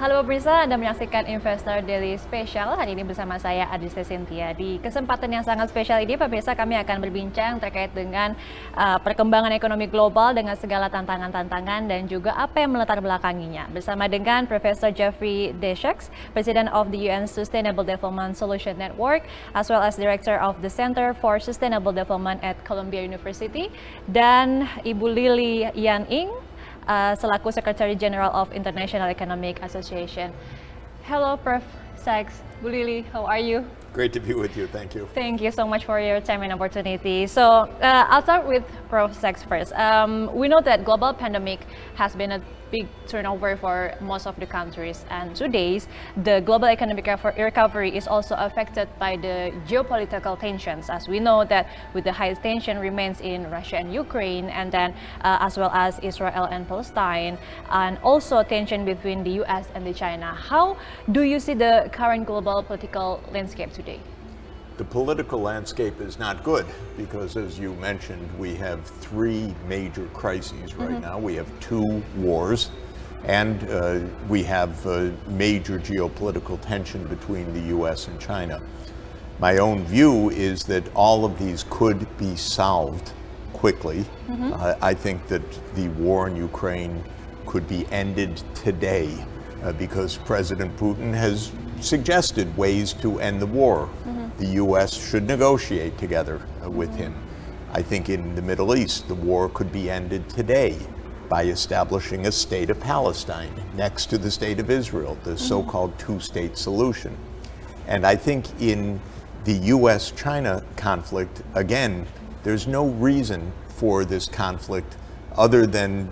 Halo pemirsa, Anda menyaksikan Investor Daily Special. Hari ini bersama saya Adiste Cynthia. Di kesempatan yang sangat spesial ini, pemirsa, kami akan berbincang terkait dengan perkembangan ekonomi global dengan segala tantangan-tantangan dan juga apa yang melatar belakanginya. Bersama dengan Profesor Jeffrey Deschamps, President of the UN Sustainable Development Solution Network, as well as Director of the Center for Sustainable Development at Columbia University, dan Ibu Lily Yan Ing, selaku Secretary General of International Economic Association. Hello, Prof. Sachs. Bu Lily, how are you? Great to be with you. Thank you. Thank you so much for your time and opportunity. So I'll start with Prof. Sachs first. We know that global pandemic has been a big turnover for most of the countries, and today the global economic recovery is also affected by the geopolitical tensions, as we know that with the highest tension remains in Russia and Ukraine, and then as well as Israel and Palestine, and also tension between the US and the China. How do you see the current global political landscape today? The political landscape is not good because, as you mentioned, we have three major crises right now. We have two wars, and we have major geopolitical tension between the US and China. My own view is that all of these could be solved quickly. I think that the war in Ukraine could be ended today because President Putin has suggested ways to end the war. The US should negotiate together with him. I think in the Middle East, the war could be ended today by establishing a state of Palestine next to the state of Israel, the so-called two-state solution. And I think in the US-China conflict, again, there's no reason for this conflict other than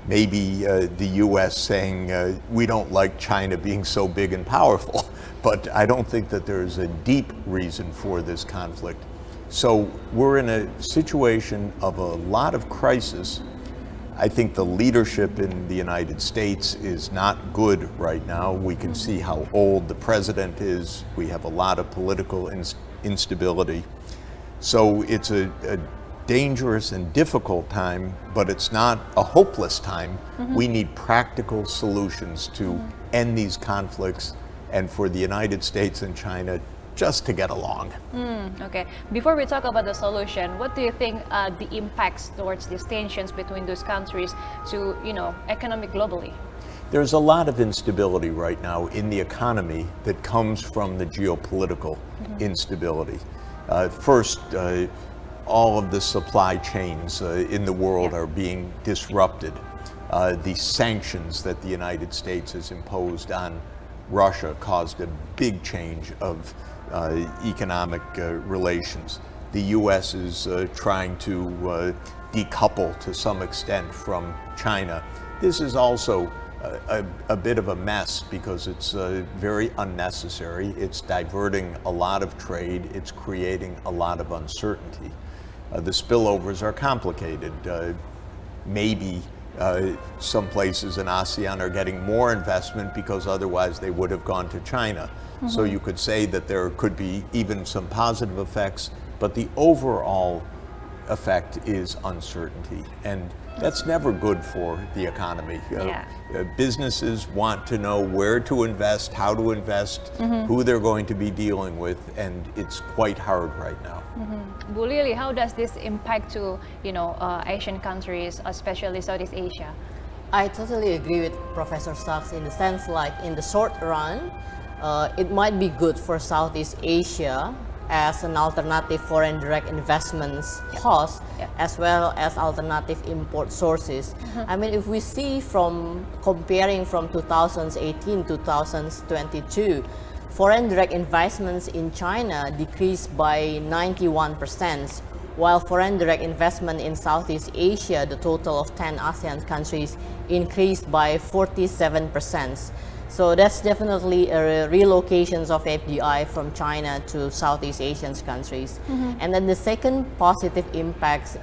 maybe the US saying we don't like China being so big and powerful, but I don't think that there's a deep reason for this conflict. So we're in a situation of a lot of crisis. I think the leadership in the United States is not good right now. We can see how old the president is. We have a lot of political instability. So it's a dangerous and difficult time, but it's not a hopeless time. We need practical solutions to end these conflicts and for the United States and China just to get along. Okay. Before we talk about the solution, what do you think the impacts towards these tensions between those countries to, economic globally? There's a lot of instability right now in the economy that comes from the geopolitical instability. First, all of the supply chains in the world are being disrupted. The sanctions that the United States has imposed on Russia caused a big change of economic relations. The US is trying to decouple to some extent from China. This is also a bit of a mess because it's very unnecessary. It's diverting a lot of trade. It's creating a lot of uncertainty. The spillovers are complicated. Maybe some places in ASEAN are getting more investment because otherwise they would have gone to China. So you could say that there could be even some positive effects, but the overall effect is uncertainty. And that's never good for the economy. Businesses want to know where to invest, how to invest, who they're going to be dealing with, and it's quite hard right now. Bu Lily, how does this impact to, Asian countries, especially Southeast Asia? I totally agree with Professor Sachs in the sense like in the short run, it might be good for Southeast Asia as an alternative foreign direct investments cost, as well as alternative import sources. I mean, if we see from comparing from 2018 to 2022, foreign direct investments in China decreased by 91%, while foreign direct investment in Southeast Asia, the total of 10 ASEAN countries, increased by 47%. So that's definitely a relocations of FDI from China to Southeast Asian countries. And then the second positive impacts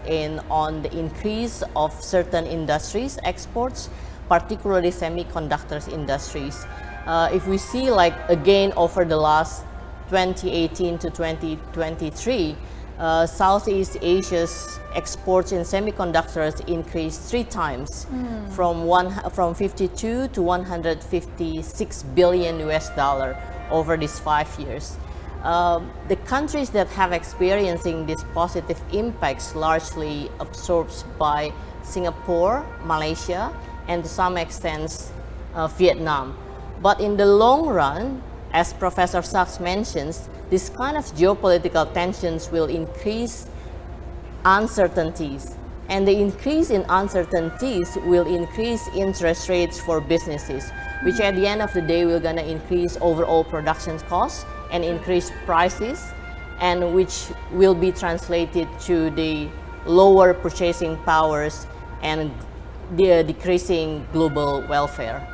on the increase of certain industries exports, particularly semiconductors industries. If we see like again over the last 2018 to 2023, Southeast Asia's exports in semiconductors increased 3 times, from 52 to 156 billion US dollar over these 5 years. The countries that have experiencing these positive impacts largely absorbed by Singapore, Malaysia, and to some extent Vietnam. But in the long run, as Professor Sachs mentions, this kind of geopolitical tensions will increase uncertainties. And the increase in uncertainties will increase interest rates for businesses, which at the end of the day will gonna increase overall production costs and increase prices, and which will be translated to the lower purchasing powers and the decreasing global welfare.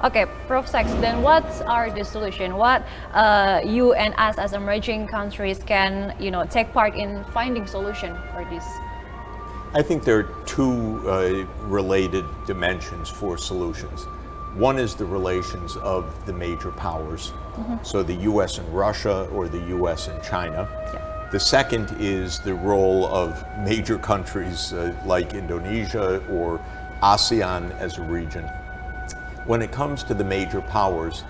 Okay, Prof. Sachs, then what are the solution? What you and us as emerging countries can, take part in finding solution for this? I think there are two related dimensions for solutions. One is the relations of the major powers, so the US and Russia or the US and China. Yeah. The second is the role of major countries like Indonesia or Asean as a region. When it comes to the major powers,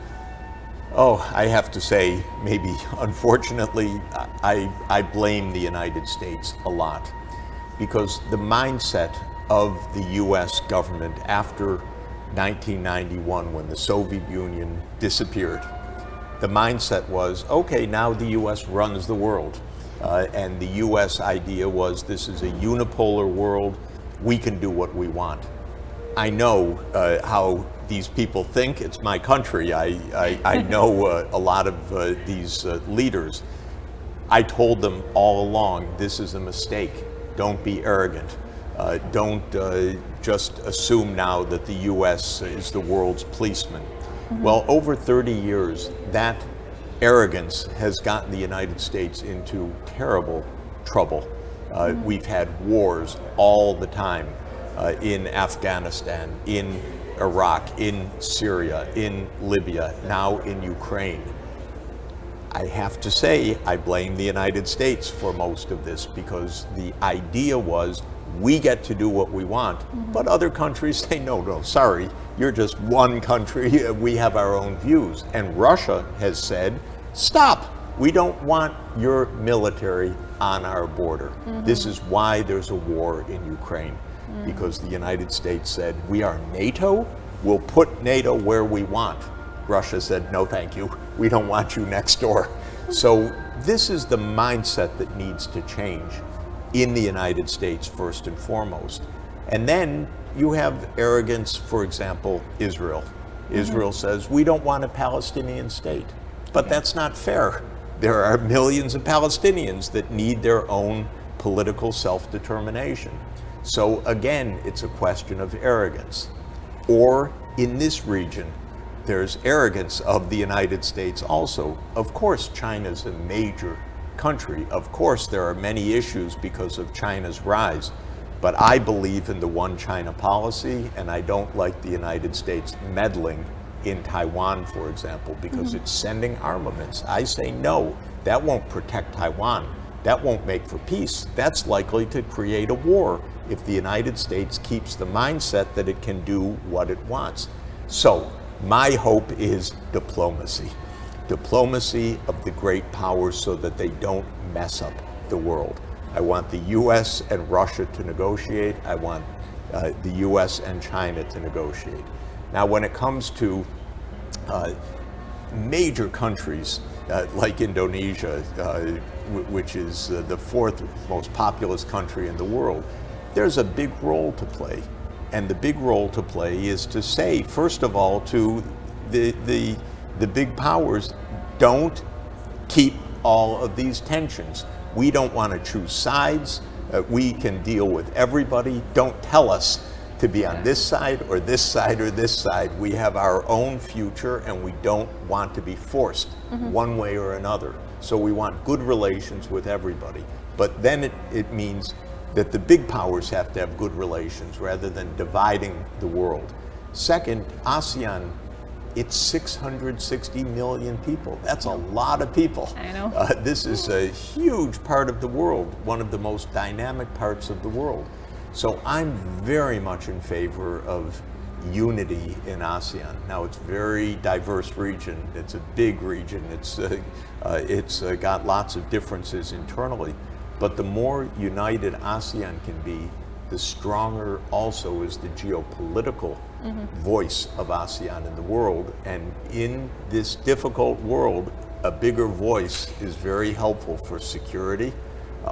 I have to say, maybe unfortunately, I blame the United States a lot, because the mindset of the US government after 1991, when the Soviet Union disappeared, the mindset was, okay, now the US runs the world. And the US idea was, this is a unipolar world, we can do what we want. I know how these people think. It's my country. I know a lot of these leaders. I told them all along, this is a mistake. Don't be arrogant. Don't just assume now that the US is the world's policeman. Well, over 30 years, that arrogance has gotten the United States into terrible trouble. We've had wars all the time. In Afghanistan, in Iraq, in Syria, in Libya, now in Ukraine. I have to say, I blame the United States for most of this, because the idea was we get to do what we want, but other countries say, no, sorry, you're just one country, we have our own views. And Russia has said, stop, we don't want your military on our border. This is why there's a war in Ukraine. Because the United States said, we are NATO, we'll put NATO where we want. Russia said, no thank you, we don't want you next door. So this is the mindset that needs to change in the United States first and foremost. And then you have arrogance, for example, Israel. Israel says, we don't want a Palestinian state. But that's not fair. There are millions of Palestinians that need their own political self-determination. So again, it's a question of arrogance. Or in this region, there's arrogance of the United States also. Of course, China's a major country. Of course, there are many issues because of China's rise. But I believe in the one China policy, and I don't like the United States meddling in Taiwan, for example, because it's sending armaments. I say no, that won't protect Taiwan. That won't make for peace. That's likely to create a war if the United States keeps the mindset that it can do what it wants. So my hope is diplomacy. Diplomacy of the great powers so that they don't mess up the world. I want the US and Russia to negotiate. I want the US and China to negotiate. Now, when it comes to major countries like Indonesia, which is the 4th most populous country in the world, there's a big role to play. And the big role to play is to say, first of all, to the big powers, don't keep all of these tensions. We don't want to choose sides. We can deal with everybody. Don't tell us to be on this side or this side or this side. We have our own future, and we don't want to be forced one way or another. So we want good relations with everybody. But then it means that the big powers have to have good relations rather than dividing the world. Second, ASEAN it's 660 million people. That's a lot of people. I know. This is a huge part of the world, one of the most dynamic parts of the world. So I'm very much in favor of unity in ASEAN. Now, it's a very diverse region. It's a big region. It's got lots of differences internally. But the more united ASEAN can be, the stronger also is the geopolitical voice of ASEAN in the world. And in this difficult world, a bigger voice is very helpful for security,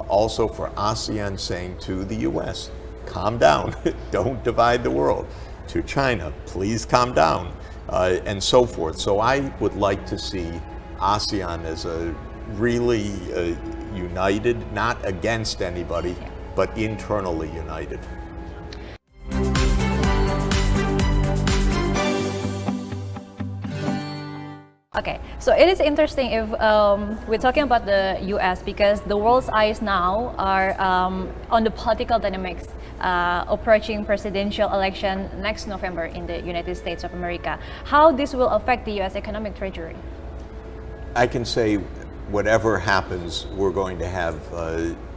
also for ASEAN saying to the US, calm down, don't divide the world. To China, please calm down, and so forth. So I would like to see ASEAN as a really united, not against anybody, but internally united. Okay, so it is interesting if we're talking about the US because the world's eyes now are on the political dynamics approaching presidential election next November in the United States of America. How this will affect the US economic treasury? I can say whatever happens, we're going to have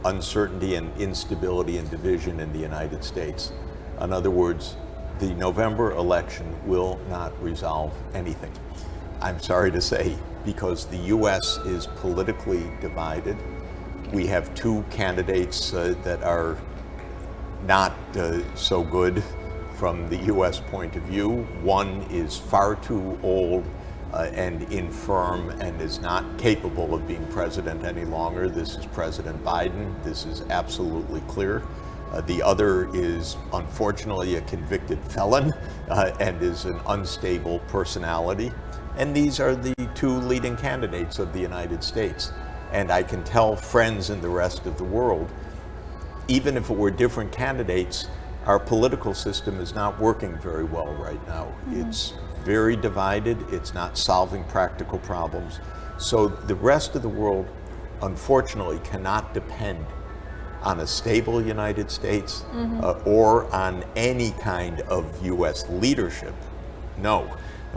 uncertainty and instability and division in the United States. In other words, the November election will not resolve anything. I'm sorry to say, because the U.S. is politically divided. We have two candidates that are not so good from the U.S. point of view. One is far too old and infirm and is not capable of being president any longer. This is President Biden. This is absolutely clear. The other is unfortunately a convicted felon and is an unstable personality. And these are the two leading candidates of the United States. And I can tell friends in the rest of the world, even if it were different candidates, our political system is not working very well right now. It's very divided. It's not solving practical problems. So the rest of the world, unfortunately, cannot depend on a stable United States or on any kind of U.S. leadership. No.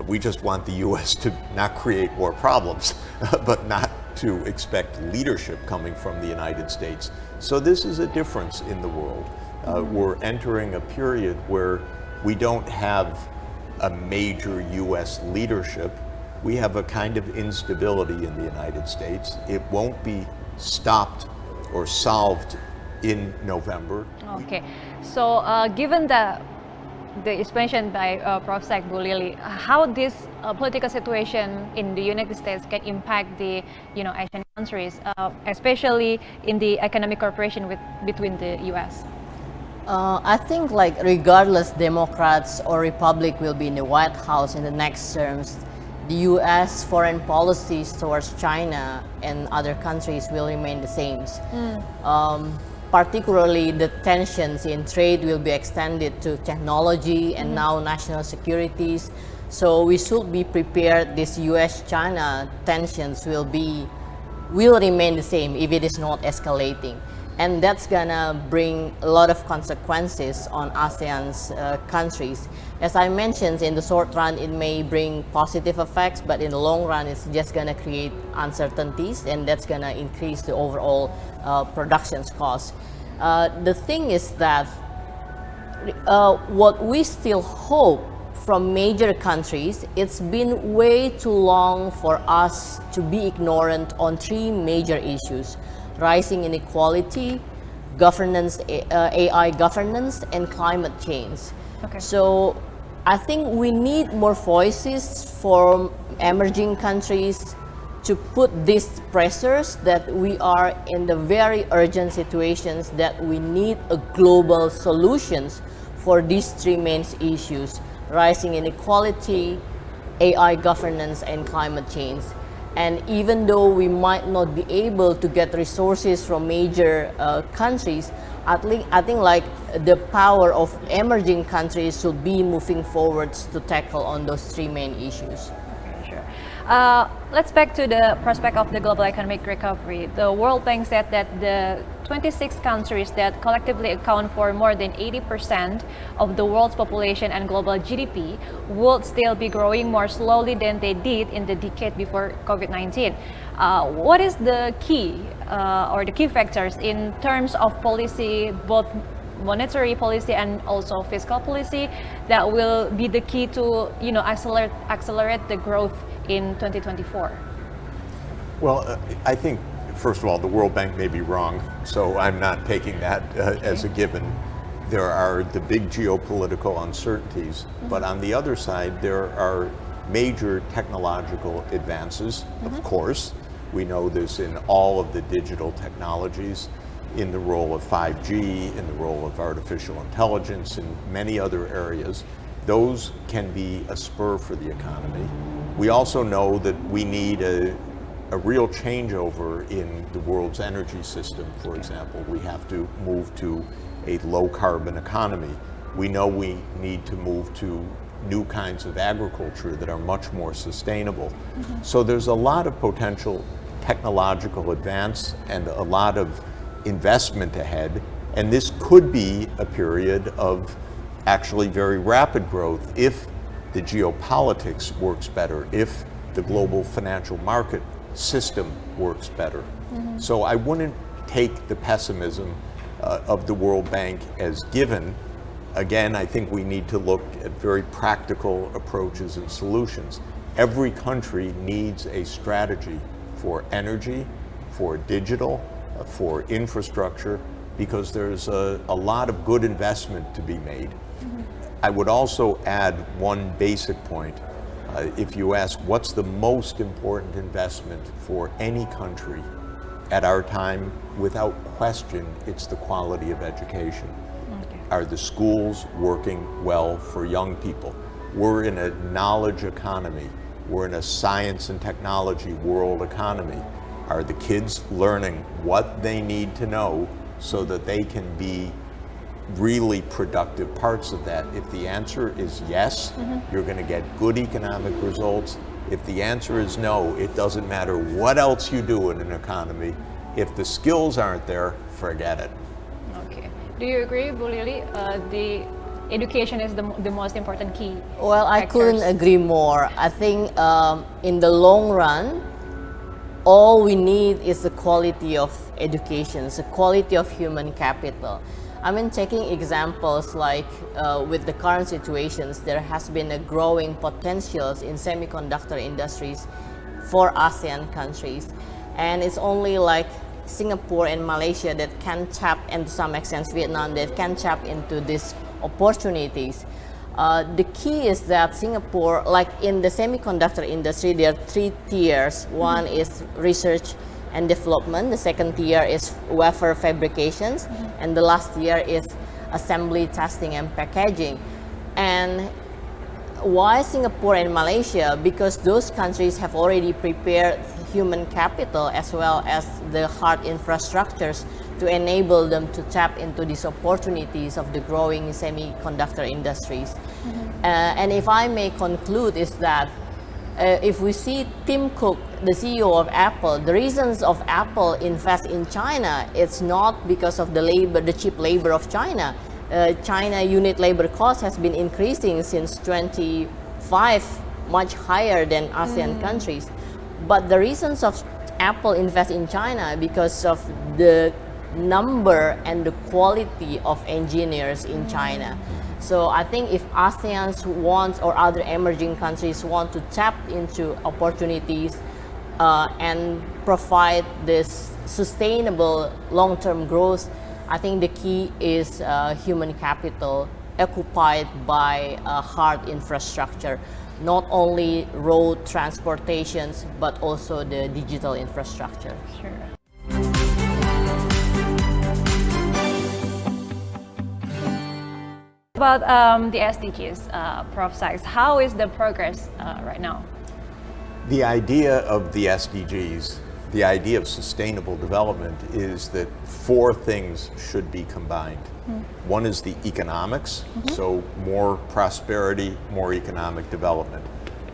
We just want the U.S. to not create more problems, but not to expect leadership coming from the United States. So this is a difference in the world. We're entering a period where we don't have a major U.S. leadership. We have a kind of instability in the United States. It won't be stopped or solved in November. Okay, so given the explanation by Prof. Sek, Bu Lily, how this political situation in the United States can impact the Asian countries, especially in the economic cooperation between the U.S. I think regardless Democrats or Republic will be in the White House in the next terms, the U.S. foreign policies towards China and other countries will remain the same. Particularly the tensions in trade will be extended to technology and now national securities. So we should be prepared. This U.S.-China tensions will remain the same if it is not escalating. And that's gonna bring a lot of consequences on ASEAN's countries. As I mentioned, in the short run, it may bring positive effects, but in the long run, it's just gonna create uncertainties, and that's gonna increase the overall production costs. The thing is that what we still hope from major countries, it's been way too long for us to be ignorant on three major issues: rising inequality, governance, AI governance, and climate change. Okay. So I think we need more voices from emerging countries to put these pressures that we are in the very urgent situations that we need a global solutions for these three main issues: rising inequality, AI governance, and climate change. And even though we might not be able to get resources from major countries, I think the power of emerging countries should be moving forwards to tackle on those three main issues. Okay, sure. Let's back to the prospect of the global economic recovery. The World Bank said that the 26 countries that collectively account for more than 80% of the world's population and global GDP would still be growing more slowly than they did in the decade before COVID-19. What is the key or the key factors in terms of policy, both monetary policy and also fiscal policy, that will be the key to accelerate the growth in 2024? Well, I think, first of all, the World Bank may be wrong, so I'm not taking that as a given. There are the big geopolitical uncertainties, but on the other side, there are major technological advances, of course. We know this in all of the digital technologies, in the role of 5G, in the role of artificial intelligence, in many other areas. Those can be a spur for the economy. We also know that we need a real changeover in the world's energy system, for example. We have to move to a low carbon economy. We know we need to move to new kinds of agriculture that are much more sustainable. So there's a lot of potential technological advance and a lot of investment ahead, and this could be a period of actually very rapid growth if the geopolitics works better, if the global financial market system works better. So I wouldn't take the pessimism of the World Bank as given. Again, I think we need to look at very practical approaches and solutions. Every country needs a strategy for energy, for digital, for infrastructure, because there's a lot of good investment to be made. I would also add one basic point. If you ask what's the most important investment for any country at our time, without question, it's the quality of education. Are the schools working well for young people? We're in a knowledge economy. We're in a science and technology world economy. Are the kids learning what they need to know so that they can be really productive parts of that? If the answer is yes, you're going to get good economic results. If the answer is no, it doesn't matter what else you do in an economy. If the skills aren't there, forget it. Okay. Do you agree, Bu Lily? The education is the most important key. Well, I couldn't agree more. I think in the long run, all we need is the quality of education, the quality of human capital. I mean, taking examples like with the current situations, there has been a growing potentials in semiconductor industries for ASEAN countries. And it's only like Singapore and Malaysia that can tap, and to some extent Vietnam, that can tap into these opportunities. The key is that Singapore, like in the semiconductor industry, there are 3 tiers. One is research and development, the second tier is wafer fabrications, and the last tier is assembly, testing, and packaging. And why Singapore and Malaysia? Because those countries have already prepared human capital as well as the hard infrastructures to enable them to tap into these opportunities of the growing semiconductor industries. And if I may conclude is that if we see Tim Cook, the CEO of Apple, the reasons of Apple invest in China, it's not because of the labor, the cheap labor of China. China unit labor cost has been increasing since 25, much higher than ASEAN countries. But the reasons of Apple invest in China because of the number and the quality of engineers in China. So I think if ASEAN wants, or other emerging countries want to tap into opportunities and provide this sustainable long-term growth, I think the key is human capital occupied by hard infrastructure, not only road transportations, but also the digital infrastructure. Sure. About the SDGs, Prof. Sachs, how is the progress right now? The idea of the SDGs, the idea of sustainable development, is that 4 things should be combined. One is the economics, so more prosperity, more economic development.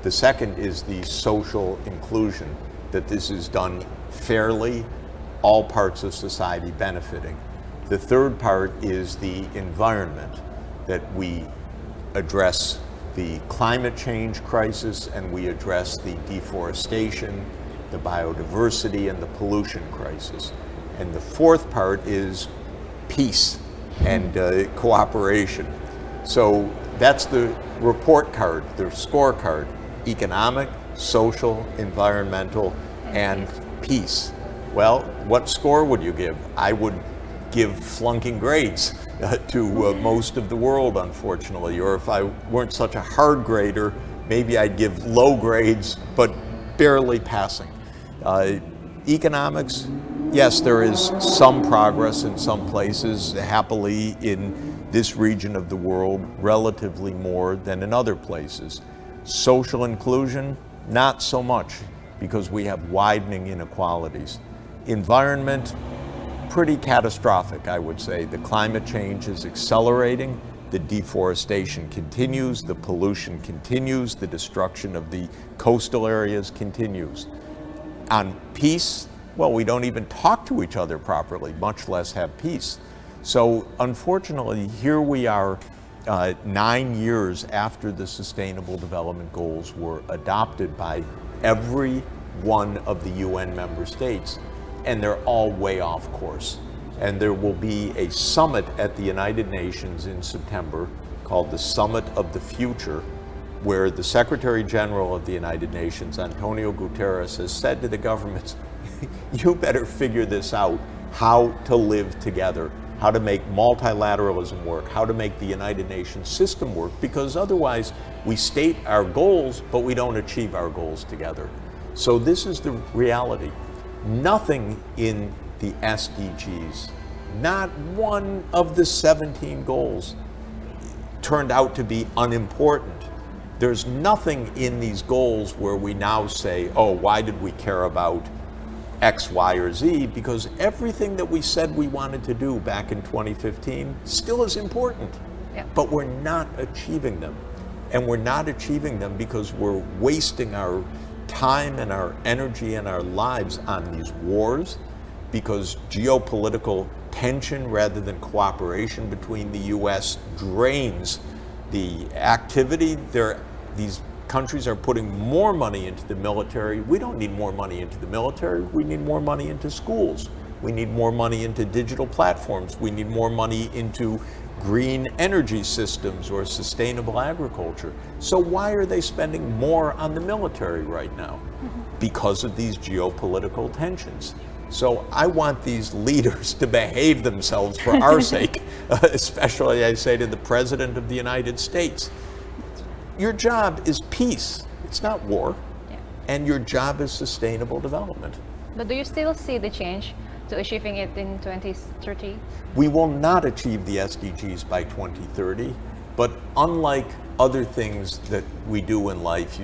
The second is the social inclusion, that this is done fairly all parts of society benefiting. The third part is the environment, that we address the climate change crisis and we address the deforestation, the biodiversity, and the pollution crisis. And the fourth part is peace and cooperation. So that's the report card, the scorecard: economic, social, environmental, and peace. Well, what score would you give? I would give flunking grades to most of the world, unfortunately. Or if I weren't such a hard grader, maybe I'd give low grades, but barely passing. Economics, yes, there is some progress in some places, happily in this region of the world, relatively more than in other places. Social inclusion, not so much, because we have widening inequalities. Environment, pretty catastrophic, I would say. The climate change is accelerating, the deforestation continues, the pollution continues, the destruction of the coastal areas continues. On peace, well, we don't even talk to each other properly, much less have peace. So unfortunately, here we are 9 years after the Sustainable Development Goals were adopted by every one of the UN member states, and they're all way off course. And there will be a summit at the United Nations in September called the Summit of the Future, where the Secretary General of the United Nations, Antonio Guterres, has said to the governments, you better figure this out, how to live together, how to make multilateralism work, how to make the United Nations system work, because otherwise we state our goals, but we don't achieve our goals together. So this is the reality. Nothing in the SDGs, not one of the 17 goals, turned out to be unimportant. There's nothing in these goals where we now say, oh, why did we care about X, Y, or Z? Because everything that we said we wanted to do back in 2015 still is important. Yeah. But we're not achieving them. And we're not achieving them because we're wasting our time and our energy and our lives on these wars, because geopolitical tension rather than cooperation between the US drains the activity. These countries are putting more money into the military. We don't need more money into the military. We need more money into schools. We need more money into digital platforms. We need more money into green energy systems or sustainable agriculture. So why are they spending more on the military right now? Because of these geopolitical tensions. So I want these leaders to behave themselves for our sake, especially I say to the President of the United States. Your job is peace, it's not war, and your job is sustainable development. But do you still see the change to achieving it in 2030? We will not achieve the SDGs by 2030, but unlike other things that we do in life,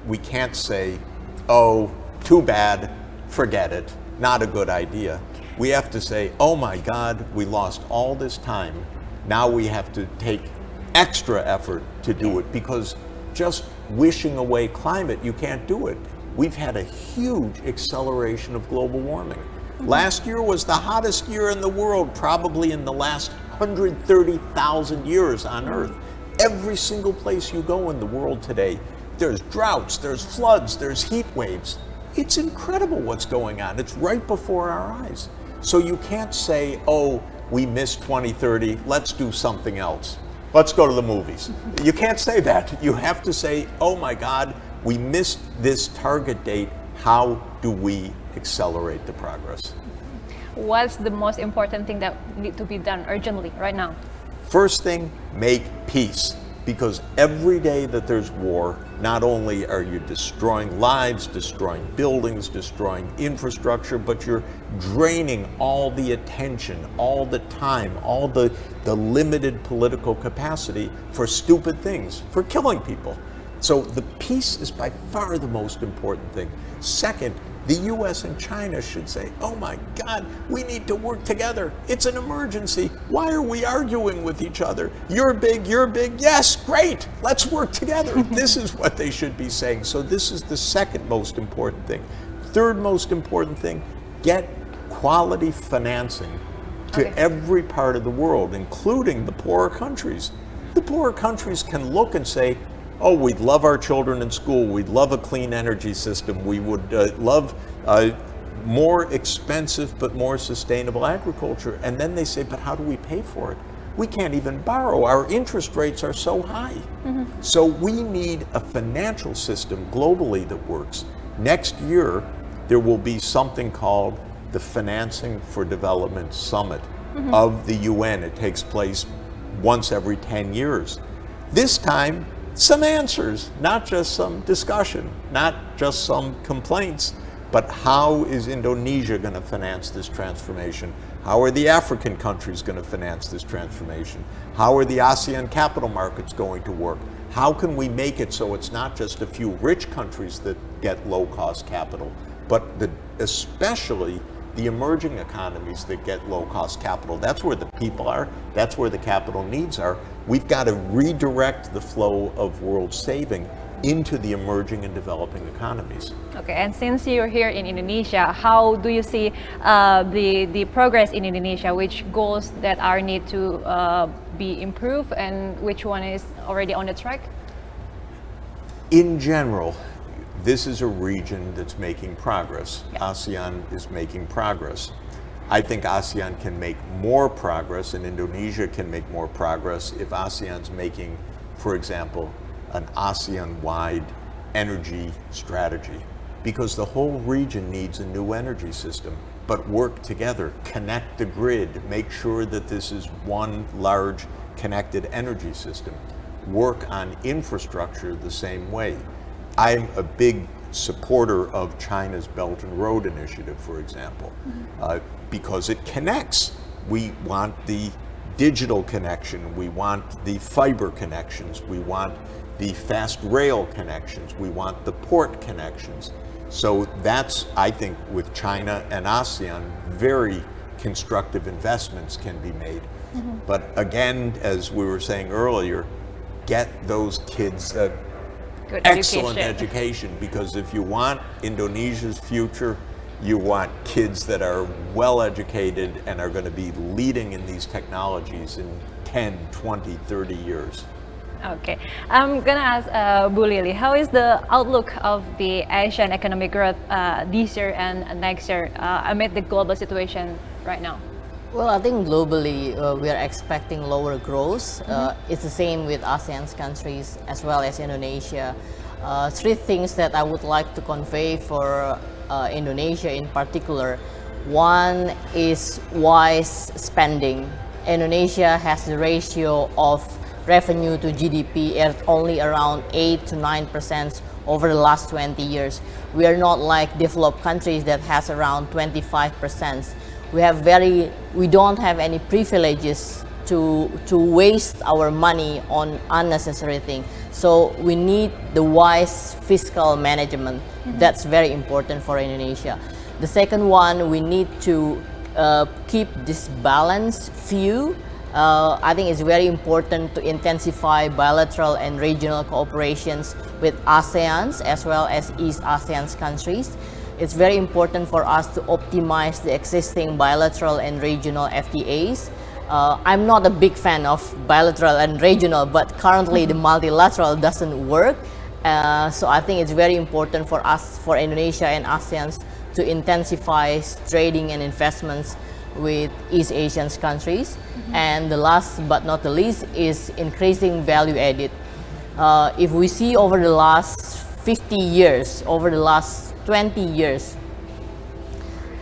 we can't say, oh, too bad, forget it, not a good idea. We have to say, oh my God, we lost all this time. Now we have to take extra effort to do it, because just wishing away climate, you can't do it. We've had a huge acceleration of global warming. Last year was the hottest year in the world, probably in the last 130,000 years on Earth. Every single place you go in the world today, there's droughts, there's floods, there's heat waves. It's incredible what's going on. It's right before our eyes. So you can't say, oh, we missed 2030, let's do something else. Let's go to the movies. You can't say that. You have to say, oh my God, we missed this target date. How do we accelerate the progress? What's the most important thing that needs to be done urgently right now? First thing, make peace. Because every day that there's war, not only are you destroying lives, destroying buildings, destroying infrastructure, but you're draining all the attention, all the time, all the limited political capacity for stupid things, for killing people. So the peace is by far the most important thing. Second, the US and China should say, oh my God, we need to work together. It's an emergency. Why are we arguing with each other? You're big, yes, great, let's work together. This is what they should be saying. So this is the second most important thing. Third most important thing, get quality financing to every part of the world, including the poorer countries. The poorer countries can look and say, oh, we'd love our children in school, we'd love a clean energy system, we would love more expensive but more sustainable agriculture. And then they say, but how do we pay for it? We can't even borrow. Our interest rates are so high. So we need a financial system globally that works. Next year, there will be something called the Financing for Development Summit of the UN. It takes place once every 10 years. This time, some answers, not just some discussion, not just some complaints, but how is Indonesia going to finance this transformation? How are the African countries going to finance this transformation? How are the ASEAN capital markets going to work? How can we make it so it's not just a few rich countries that get low-cost capital, but especially the emerging economies that get low-cost capital? That's where the people are. That's where the capital needs are. We've got to redirect the flow of world saving into the emerging and developing economies. Okay, and since you're here in Indonesia, how do you see the progress in Indonesia? Which goals that are need to be improved, and which one is already on the track? In general, this is a region that's making progress. ASEAN is making progress. I think ASEAN can make more progress, and Indonesia can make more progress if ASEAN's making, for example, an ASEAN-wide energy strategy, because the whole region needs a new energy system. But work together, connect the grid, make sure that this is one large connected energy system. Work on infrastructure the same way. I'm a big supporter of China's Belt and Road Initiative, for example, because it connects. We want the digital connection, we want the fiber connections, we want the fast rail connections, we want the port connections. So that's, I think, with China and ASEAN, very constructive investments can be made. But again, as we were saying earlier, get those kids a Good excellent education, because if you want Indonesia's future, you want kids that are well educated and are going to be leading in these technologies in 10, 20, 30 years. Okay, I'm gonna ask Bu Lily, how is the outlook of the Asian economic growth this year and next year amid the global situation right now? Well, I think globally we are expecting lower growth. It's the same with ASEAN's countries as well as Indonesia. Three things that I would like to convey for Indonesia in particular. One is wise spending. Indonesia has the ratio of revenue to GDP at only around 8 to 9% over the last 20 years. We are not like developed countries that has around 25%. We don't have any privileges to waste our money on unnecessary things. So we need the wise fiscal management. That's very important for Indonesia. The second one, we need to keep this balanced view. I think it's very important to intensify bilateral and regional cooperations with ASEAN as well as East ASEAN countries. It's very important for us to optimize the existing bilateral and regional FTAs. I'm not a big fan of bilateral and regional, but currently the multilateral doesn't work. So I think it's very important for us, for Indonesia and ASEAN, to intensify trading and investments with East Asian countries. And the last but not the least is increasing value added. If we see over the last 50 years, over the last 20 years,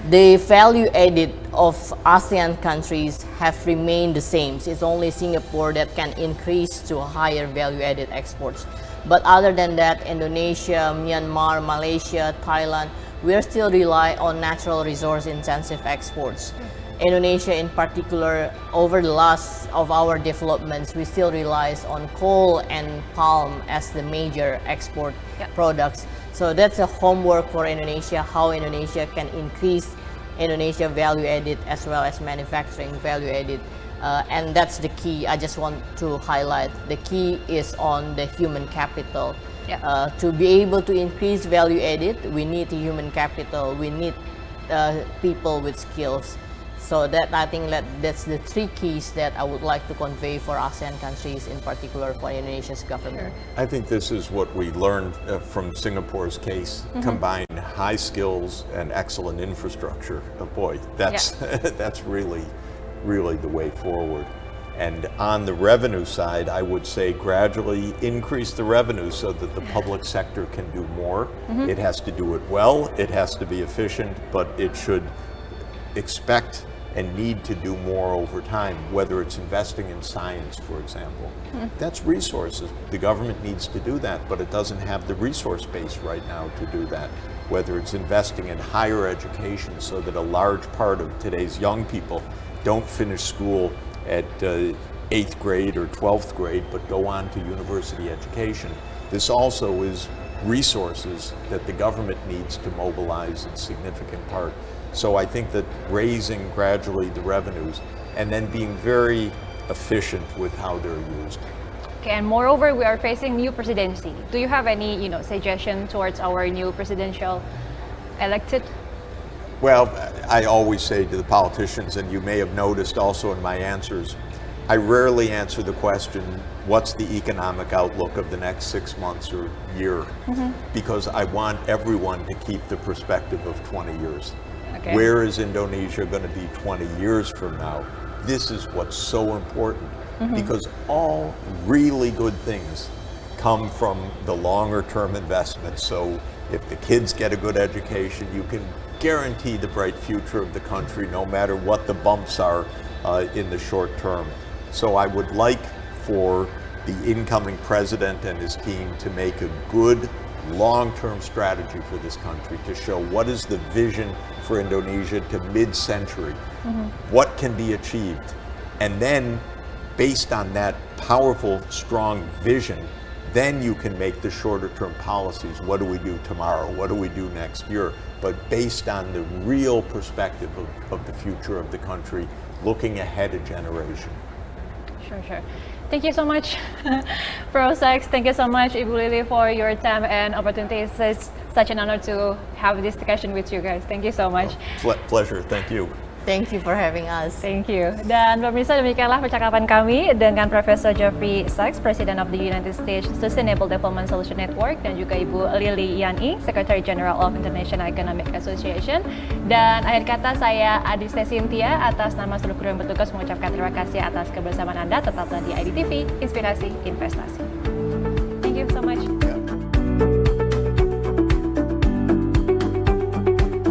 the value added of ASEAN countries have remained the same. It's only Singapore that can increase to higher value added exports. But other than that, Indonesia, Myanmar, Malaysia, Thailand, we are still rely on natural resource intensive exports. Indonesia in particular, over the last of our developments, we still relies on coal and palm as the major export products. So that's a homework for Indonesia, how Indonesia can increase Indonesia value added as well as manufacturing value added. And that's the key. I just want to highlight the key is on the human capital. To be able to increase value added, we need the human capital. We need people with skills. So that I think that's the three keys that I would like to convey for ASEAN countries, in particular for Indonesia's government. I think this is what we learned from Singapore's case. Combine high skills and excellent infrastructure. Oh boy, that's that's really the way forward. And on the revenue side, I would say gradually increase the revenue so that the public sector can do more. It has to do it well, it has to be efficient, but it should expect and need to do more over time, whether it's investing in science, for example. That's resources. The government needs to do that, but it doesn't have the resource base right now to do that. Whether it's investing in higher education so that a large part of today's young people don't finish school at 8th grade or 12th grade, but go on to university education. This also is resources that the government needs to mobilize in significant part. So I think that raising gradually the revenues and then being very efficient with how they're used. Okay, and moreover, we are facing new presidency. Do you have any, suggestion towards our new presidential elected? Well, I always say to the politicians, and you may have noticed also in my answers, I rarely answer the question, what's the economic outlook of the next 6 months or year? Because I want everyone to keep the perspective of 20 years. Okay. Where is Indonesia going to be 20 years from now? This is what's so important, because all really good things come from the longer term investment. So if the kids get a good education, you can guarantee the bright future of the country no matter what the bumps are in the short term. So I would like for the incoming president and his team to make a good long-term strategy for this country, to show what is the vision for Indonesia to mid-century, what can be achieved, and then based on that powerful, strong vision, then you can make the shorter-term policies. What do we do tomorrow? What do we do next year? But based on the real perspective of the future of the country, looking ahead a generation. Sure. Thank you so much, Prof. Sachs. Thank you so much, Ibu Lily, for your time and opportunity. It's such an honor to have this discussion with you guys. Thank you so much. Pleasure. Thank you. Thank you for having us. Thank you. Dan pemirsa, demikianlah percakapan kami dengan Profesor Jeffrey Sachs, President of the United States Sustainable Development Solution Network, dan juga Ibu Lily Yani, Secretary General of International Economic Association. Dan akhir kata, saya Adiste Cynthia atas nama seluruh kru yang bertugas mengucapkan terima kasih atas kebersamaan Anda. Tetaplah di IDTV, Inspirasi Investasi.